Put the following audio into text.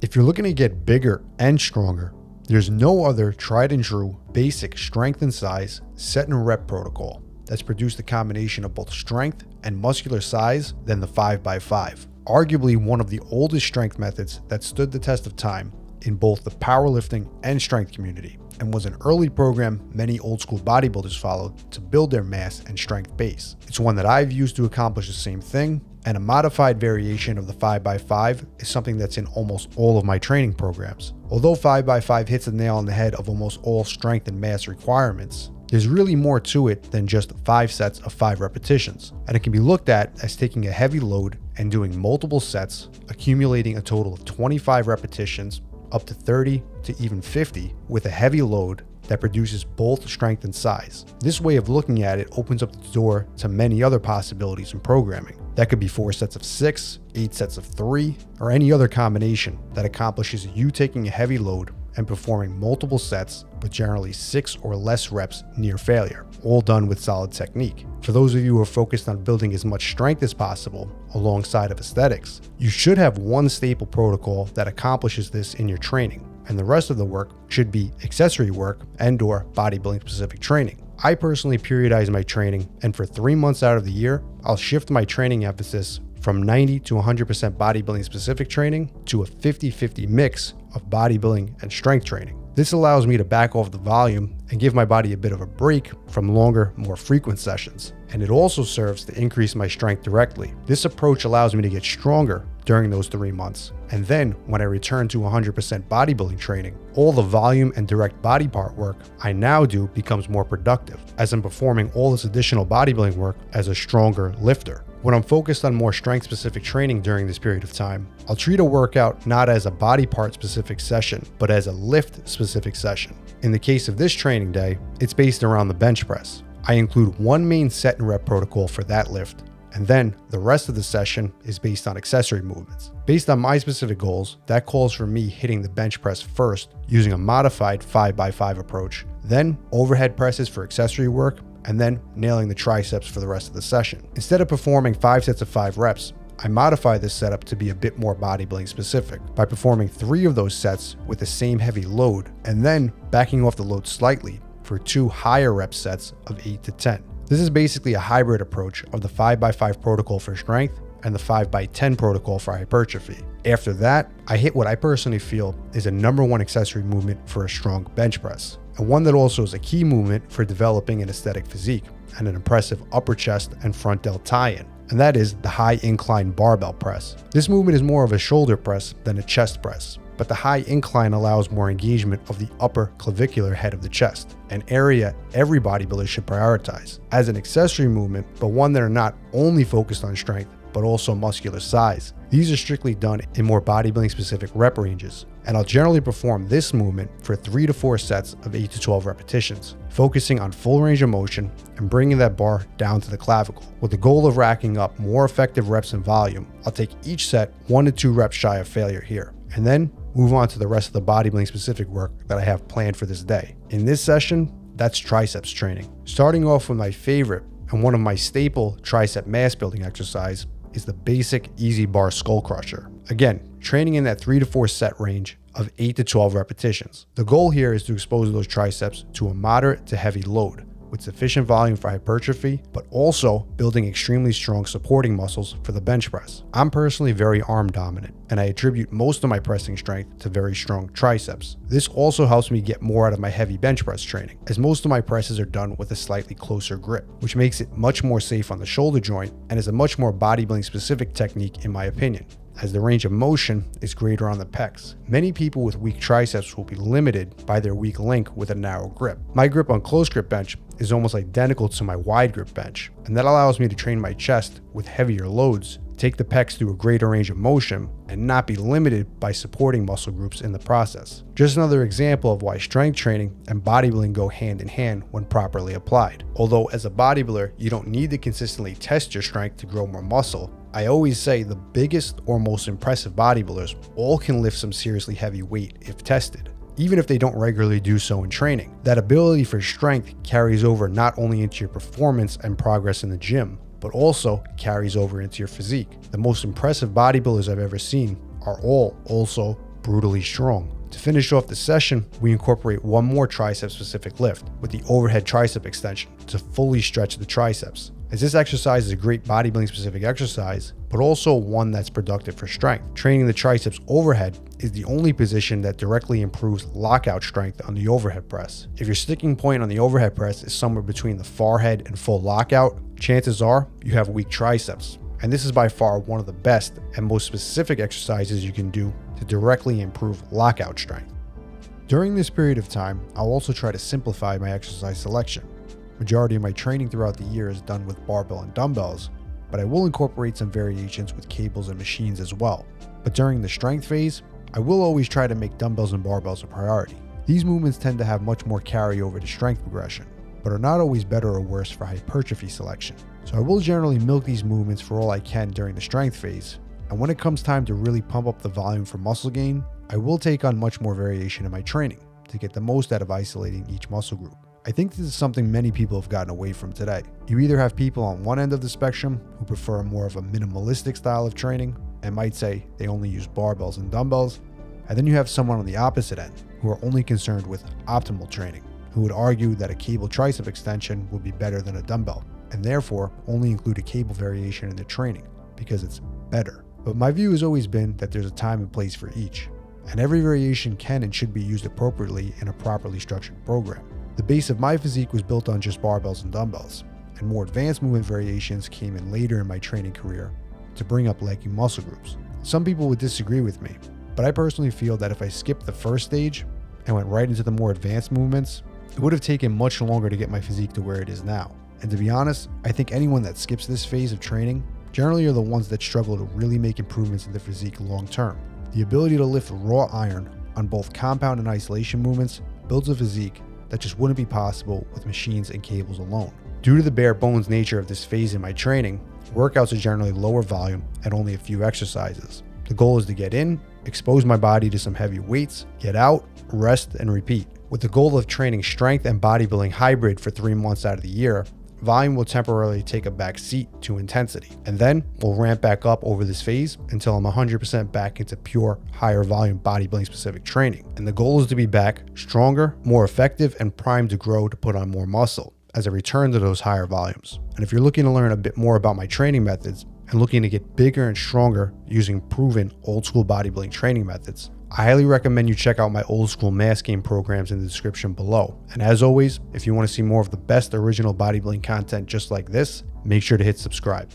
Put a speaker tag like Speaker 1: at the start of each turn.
Speaker 1: If you're looking to get bigger and stronger, there's no other tried and true basic strength and size set and rep protocol that's produced a combination of both strength and muscular size than the 5x5. Arguably one of the oldest strength methods that stood the test of time in both the powerlifting and strength community, and was an early program many old school bodybuilders followed to build their mass and strength base. It's one that I've used to accomplish the same thing, and a modified variation of the 5x5 is something that's in almost all of my training programs. Although 5x5 hits the nail on the head of almost all strength and mass requirements, there's really more to it than just 5 sets of 5 repetitions, and it can be looked at as taking a heavy load and doing multiple sets, accumulating a total of 25 repetitions, up to 30 to even 50 with a heavy load that produces both strength and size. This way of looking at it opens up the door to many other possibilities in programming. That could be 4 sets of 6, 8 sets of 3, or any other combination that accomplishes you taking a heavy load and performing multiple sets with generally 6 or less reps near failure, all done with solid technique. For those of you who are focused on building as much strength as possible alongside of aesthetics, you should have one staple protocol that accomplishes this in your training, and the rest of the work should be accessory work and/or bodybuilding specific training. I personally periodize my training, and for 3 months out of the year, I'll shift my training emphasis from 90 to 100% bodybuilding specific training to a 50-50 mix of bodybuilding and strength training. This allows me to back off the volume and give my body a bit of a break from longer, more frequent sessions. And it also serves to increase my strength directly. This approach allows me to get stronger during those 3 months. And then when I return to 100% bodybuilding training, all the volume and direct body part work I now do becomes more productive, as I'm performing all this additional bodybuilding work as a stronger lifter. When I'm focused on more strength specific training during this period of time, I'll treat a workout not as a body part specific session, but as a lift specific session. In the case of this training day, it's based around the bench press. I include one main set and rep protocol for that lift, and then the rest of the session is based on accessory movements. Based on my specific goals, that calls for me hitting the bench press first using a modified 5x5 approach, then overhead presses for accessory work, and then nailing the triceps for the rest of the session. Instead of performing 5 sets of 5 reps, I modify this setup to be a bit more bodybuilding specific by performing 3 of those sets with the same heavy load, and then backing off the load slightly for 2 higher rep sets of 8 to 10. This is basically a hybrid approach of the 5x5 protocol for strength and the 5x10 protocol for hypertrophy. After that, I hit what I personally feel is a #1 accessory movement for a strong bench press, and one that also is a key movement for developing an aesthetic physique and an impressive upper chest and front delt tie-in, and that is the high incline barbell press. This movement is more of a shoulder press than a chest press, but the high incline allows more engagement of the upper clavicular head of the chest, an area every bodybuilder should prioritize as an accessory movement, but one that are not only focused on strength, but also muscular size. These are strictly done in more bodybuilding specific rep ranges, and I'll generally perform this movement for 3 to 4 sets of 8 to 12 repetitions, focusing on full range of motion and bringing that bar down to the clavicle. With the goal of racking up more effective reps and volume, I'll take each set 1 to 2 reps shy of failure here, and then move on to the rest of the bodybuilding specific work that I have planned for this day. In this session, that's triceps training. Starting off with my favorite and one of my staple tricep mass building exercise is the basic easy bar skull crusher. Again, training in that 3 to 4 set range of 8 to 12 repetitions. The goal here is to expose those triceps to a moderate to heavy load with sufficient volume for hypertrophy, but also building extremely strong supporting muscles for the bench press. I'm personally very arm dominant, and I attribute most of my pressing strength to very strong triceps. This also helps me get more out of my heavy bench press training, as most of my presses are done with a slightly closer grip, which makes it much more safe on the shoulder joint and is a much more bodybuilding specific technique in my opinion, as the range of motion is greater on the pecs. Many people with weak triceps will be limited by their weak link with a narrow grip. My grip on close grip bench is almost identical to my wide grip bench, and that allows me to train my chest with heavier loads, take the pecs through a greater range of motion, and not be limited by supporting muscle groups in the process. Just another example of why strength training and bodybuilding go hand in hand when properly applied. Although as a bodybuilder, you don't need to consistently test your strength to grow more muscle, I always say the biggest or most impressive bodybuilders all can lift some seriously heavy weight if tested, even if they don't regularly do so in training. That ability for strength carries over not only into your performance and progress in the gym, but also carries over into your physique. The most impressive bodybuilders I've ever seen are all also brutally strong. To finish off the session, we incorporate one more tricep specific lift with the overhead tricep extension to fully stretch the triceps. As this exercise is a great bodybuilding specific exercise, but also one that's productive for strength. Training the triceps overhead is the only position that directly improves lockout strength on the overhead press. If your sticking point on the overhead press is somewhere between the forehead and full lockout, chances are you have weak triceps. And this is by far one of the best and most specific exercises you can do to directly improve lockout strength. During this period of time, I'll also try to simplify my exercise selection. Majority of my training throughout the year is done with barbell and dumbbells, but I will incorporate some variations with cables and machines as well. But during the strength phase, I will always try to make dumbbells and barbells a priority. These movements tend to have much more carryover to strength progression, but are not always better or worse for hypertrophy selection. So I will generally milk these movements for all I can during the strength phase, and when it comes time to really pump up the volume for muscle gain, I will take on much more variation in my training to get the most out of isolating each muscle group. I think this is something many people have gotten away from today. You either have people on one end of the spectrum who prefer more of a minimalistic style of training and might say they only use barbells and dumbbells, and then you have someone on the opposite end who are only concerned with optimal training, who would argue that a cable tricep extension would be better than a dumbbell, and therefore only include a cable variation in their training because it's better. But my view has always been that there's a time and place for each, and every variation can and should be used appropriately in a properly structured program. The base of my physique was built on just barbells and dumbbells, and more advanced movement variations came in later in my training career to bring up lagging muscle groups. Some people would disagree with me, but I personally feel that if I skipped the first stage and went right into the more advanced movements, it would have taken much longer to get my physique to where it is now. And to be honest, I think anyone that skips this phase of training generally are the ones that struggle to really make improvements in their physique long term. The ability to lift raw iron on both compound and isolation movements builds a physique that just wouldn't be possible with machines and cables alone. Due to the bare bones nature of this phase in my training, workouts are generally lower volume and only a few exercises. The goal is to get in, expose my body to some heavy weights, get out, rest, and repeat. With the goal of training strength and bodybuilding hybrid for 3 months out of the year, volume will temporarily take a back seat to intensity, and then we'll ramp back up over this phase until I'm 100% back into pure higher volume bodybuilding specific training. And the goal is to be back stronger, more effective, and primed to grow to put on more muscle as I return to those higher volumes. And if you're looking to learn a bit more about my training methods and looking to get bigger and stronger using proven old school bodybuilding training methods, I highly recommend you check out my old school mass gain programs in the description below. And as always, if you want to see more of the best original bodybuilding content just like this, make sure to hit subscribe.